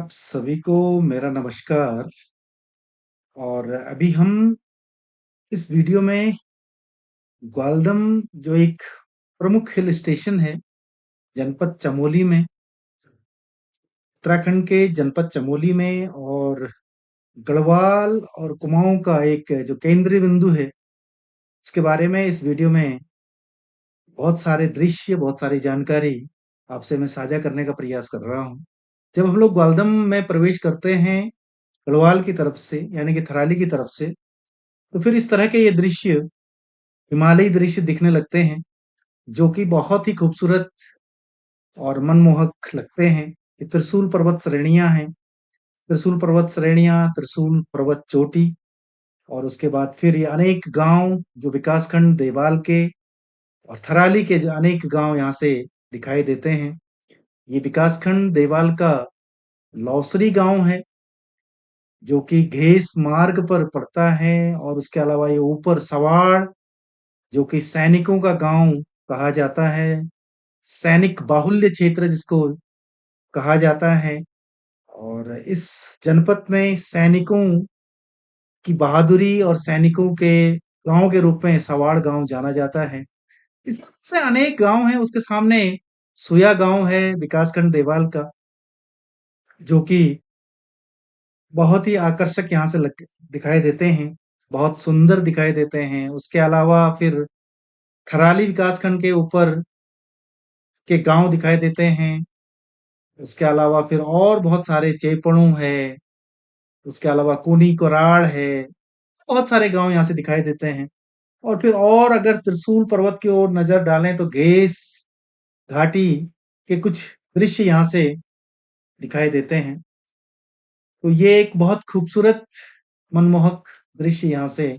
आप सभी को मेरा नमस्कार। और अभी हम इस वीडियो में ग्वालदम जो एक प्रमुख हिल स्टेशन है जनपद चमोली में, उत्तराखंड के जनपद चमोली में, और गढ़वाल और कुमाऊं का एक जो केंद्रीय बिंदु है, इसके बारे में इस वीडियो में बहुत सारे दृश्य, बहुत सारी जानकारी आपसे मैं साझा करने का प्रयास कर रहा हूँ। जब हम लोग ग्वालदम में प्रवेश करते हैं गढ़वाल की तरफ से, यानी कि थराली की तरफ से, तो फिर इस तरह के ये दृश्य, हिमालयी दृश्य दिखने लगते हैं, जो कि बहुत ही खूबसूरत और मनमोहक लगते हैं। ये त्रिशूल पर्वत श्रेणियां हैं, त्रिशूल पर्वत श्रेणियां, त्रिशूल पर्वत चोटी, और उसके बाद फिर ये अनेक गांव जो विकासखंड देवाल के और थराली के जो अनेक गांव यहाँ से दिखाई देते हैं। ये विकासखंड देवाल का लौसरी गांव है, जो कि घेस मार्ग पर पड़ता है, और उसके अलावा ये ऊपर सवाड़, जो कि सैनिकों का गांव कहा जाता है, सैनिक बाहुल्य क्षेत्र जिसको कहा जाता है। और इस जनपद में सैनिकों की बहादुरी और सैनिकों के गांव के रूप में सवाड़ गांव जाना जाता है। इससे अनेक गांव हैं, उसके सामने सुया गांव है विकासखंड देवाल का, जो कि बहुत ही आकर्षक यहाँ से दिखाई देते हैं, बहुत सुंदर दिखाई देते हैं। उसके अलावा फिर थराली विकासखंड के ऊपर के गांव दिखाई देते हैं। उसके अलावा फिर और बहुत सारे चेपड़ू है, उसके अलावा कुनी कोराड़ है, बहुत सारे गांव यहाँ से दिखाई देते हैं। और फिर और अगर त्रिशूल पर्वत की ओर नजर डालें तो घेस घाटी के कुछ दृश्य यहाँ से दिखाई देते हैं। तो ये एक बहुत खूबसूरत, मनमोहक दृश्य यहाँ से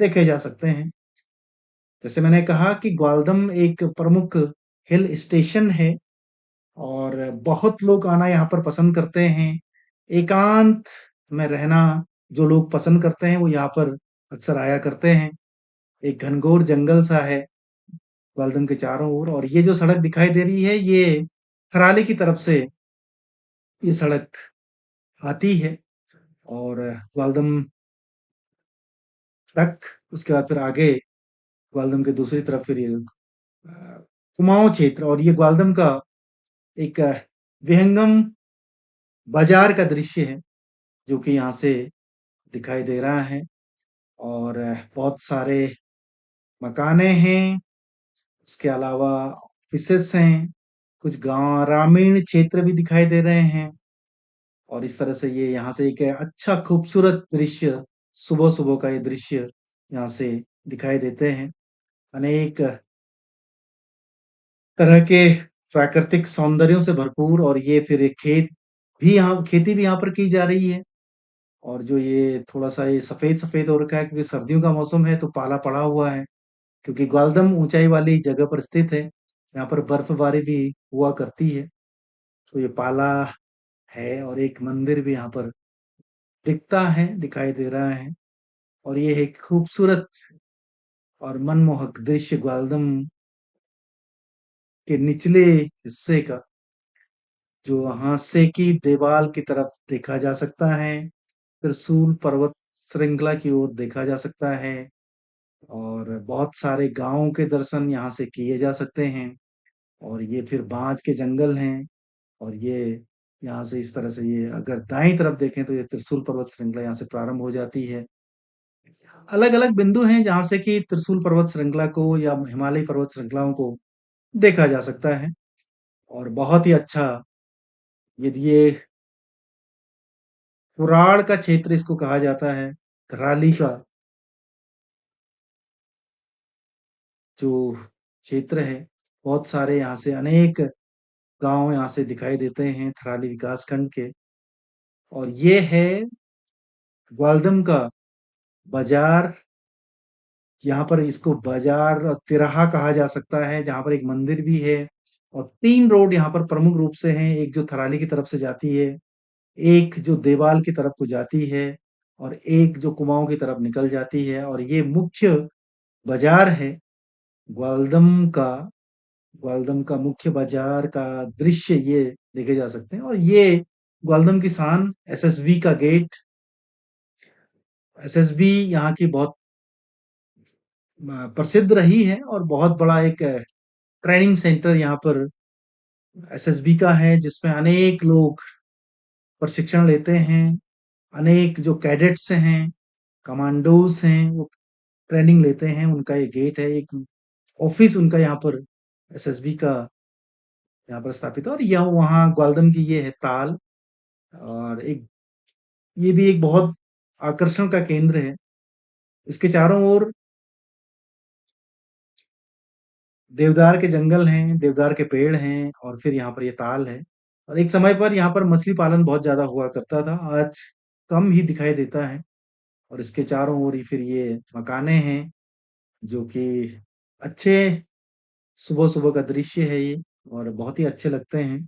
देखे जा सकते हैं। जैसे मैंने कहा कि ग्वालदम एक प्रमुख हिल स्टेशन है, और बहुत लोग आना यहाँ पर पसंद करते हैं। एकांत में रहना जो लोग पसंद करते हैं वो यहाँ पर अक्सर आया करते हैं। एक घनघोर जंगल सा है ग्वालदम के चारों ओर, और ये जो सड़क दिखाई दे रही है, ये थराली की तरफ से ये सड़क आती है, और ग्वालदम तक, उसके बाद फिर आगे ग्वालदम के दूसरी तरफ फिर ये कुमाऊं क्षेत्र, और ये ग्वालदम का एक विहंगम बाजार का दृश्य है, जो कि यहाँ से दिखाई दे रहा है। और बहुत सारे मकाने हैं, उसके अलावा ऑफिसेस हैं, कुछ गांव ग्रामीण क्षेत्र भी दिखाई दे रहे हैं। और इस तरह से ये यहाँ से एक अच्छा खूबसूरत दृश्य, सुबह सुबह का ये दृश्य यहाँ से दिखाई देते हैं। अनेक तरह के प्राकृतिक सौंदर्यों से भरपूर, और ये फिर एक खेत भी, यहाँ खेती भी यहाँ पर की जा रही है। और जो ये थोड़ा सा ये सफेद सफेद हो रखा है, क्योंकि सर्दियों का मौसम है तो पाला पड़ा हुआ है, क्योंकि ग्वालदम ऊंचाई वाली जगह पर स्थित है, यहाँ पर बर्फबारी भी हुआ करती है। तो ये पाला है, और एक मंदिर भी यहाँ पर दिखता है, दिखाई दे रहा है। और ये एक खूबसूरत और मनमोहक दृश्य ग्वालदम के निचले हिस्से का, जो हांसे की देवाल की तरफ देखा जा सकता है, त्रिशूल पर्वत श्रृंखला की ओर देखा जा सकता है, और बहुत सारे गांवों के दर्शन यहाँ से किए जा सकते हैं। और ये फिर बांज के जंगल हैं, और ये यहाँ से इस तरह से, ये अगर दाईं तरफ देखें तो ये त्रिशूल पर्वत श्रृंखला यहाँ से प्रारंभ हो जाती है। अलग अलग बिंदु हैं जहाँ से कि त्रिशूल पर्वत श्रृंखला को या हिमालय पर्वत श्रृंखलाओं को देखा जा सकता है। और बहुत ही अच्छा, ये पुराण का क्षेत्र इसको कहा जाता है, कराली का जो क्षेत्र है। बहुत सारे यहाँ से अनेक गांव यहाँ से दिखाई देते हैं थराली विकासखंड के। और ये है ग्वालदम का बाजार। यहाँ पर इसको बाजार और तिराहा कहा जा सकता है, जहाँ पर एक मंदिर भी है। और तीन रोड यहाँ पर प्रमुख रूप से हैं, एक जो थराली की तरफ से जाती है, एक जो देवाल की तरफ को जाती है, और एक जो कुमाऊं की तरफ निकल जाती है। और ये मुख्य बाजार है ग्वालदम का। ग्वालदम का मुख्य बाजार का दृश्य ये देखे जा सकते हैं। और ये ग्वालदम की शान एसएसबी का गेट। एसएसबी यहाँ की बहुत प्रसिद्ध रही है और बहुत बड़ा एक ट्रेनिंग सेंटर यहाँ पर एसएसबी का है, जिसमें अनेक लोग प्रशिक्षण लेते हैं। अनेक जो कैडेट्स हैं, कमांडोज हैं, वो ट्रेनिंग लेते हैं। उनका ये गेट है, एक ऑफिस उनका यहाँ पर एसएसबी का यहाँ पर स्थापित है। और यह वहाँ ग्वालदम की ये है ताल, और एक ये भी एक बहुत आकर्षण का केंद्र है। इसके चारों ओर देवदार के जंगल हैं, देवदार के पेड़ हैं, और फिर यहाँ पर ये ताल है। और एक समय पर यहाँ पर मछली पालन बहुत ज्यादा हुआ करता था, आज कम ही दिखाई देता है। और इसके चारों ओर ही फिर ये मकाने हैं, जो कि अच्छे, सुबह सुबह का दृश्य है ये, और बहुत ही अच्छे लगते हैं।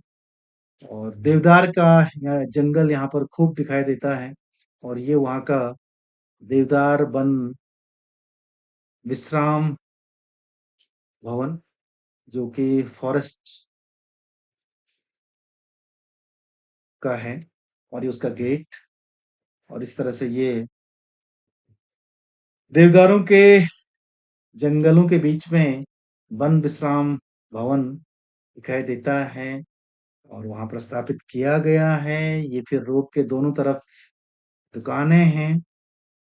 और देवदार का जंगल यहाँ पर खूब दिखाई देता है। और ये वहाँ का देवदार वन विश्राम भवन, जो कि फॉरेस्ट का है। और ये उसका गेट, और इस तरह से ये देवदारों के जंगलों के बीच में वन विश्राम भवन दिखाई देता है, और वहां प्रस्तापित किया गया है। ये फिर रोड के दोनों तरफ दुकानें हैं,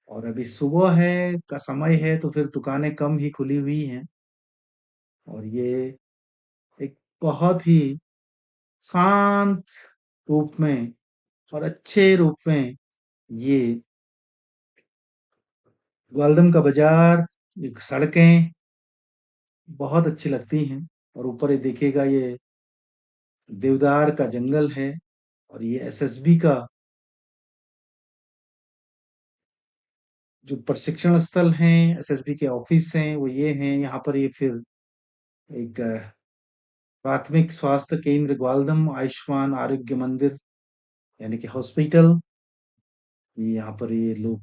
और अभी सुबह है का समय है, तो फिर दुकानें कम ही खुली हुई हैं। और ये एक बहुत ही शांत रूप में और अच्छे रूप में ये ग्वालदम का बाजार, एक सड़कें बहुत अच्छी लगती हैं। और ऊपर ये देखिएगा, ये देवदार का जंगल है, और ये एसएसबी का जो प्रशिक्षण स्थल हैं, एसएसबी के ऑफिस हैं, वो ये हैं। यहाँ पर ये फिर एक प्राथमिक स्वास्थ्य केंद्र ग्वालदम आयुष्मान आरोग्य मंदिर, यानी कि हॉस्पिटल, ये यहाँ पर ये लोग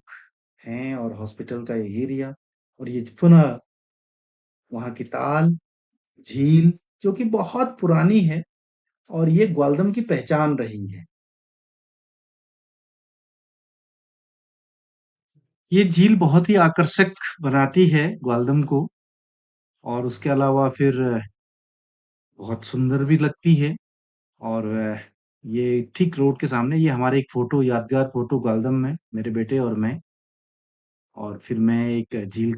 हैं, और हॉस्पिटल का ये एरिया। और ये पुनः वहाँ की ताल झील, जो कि बहुत पुरानी है, और ये ग्वालदम की पहचान रही है। ये झील बहुत ही आकर्षक बनाती है ग्वालदम को, और उसके अलावा फिर बहुत सुंदर भी लगती है। और ये ठीक रोड के सामने ये हमारे एक फोटो, यादगार फोटो ग्वालदम में, मेरे बेटे और मैं, और फिर मैं एक झील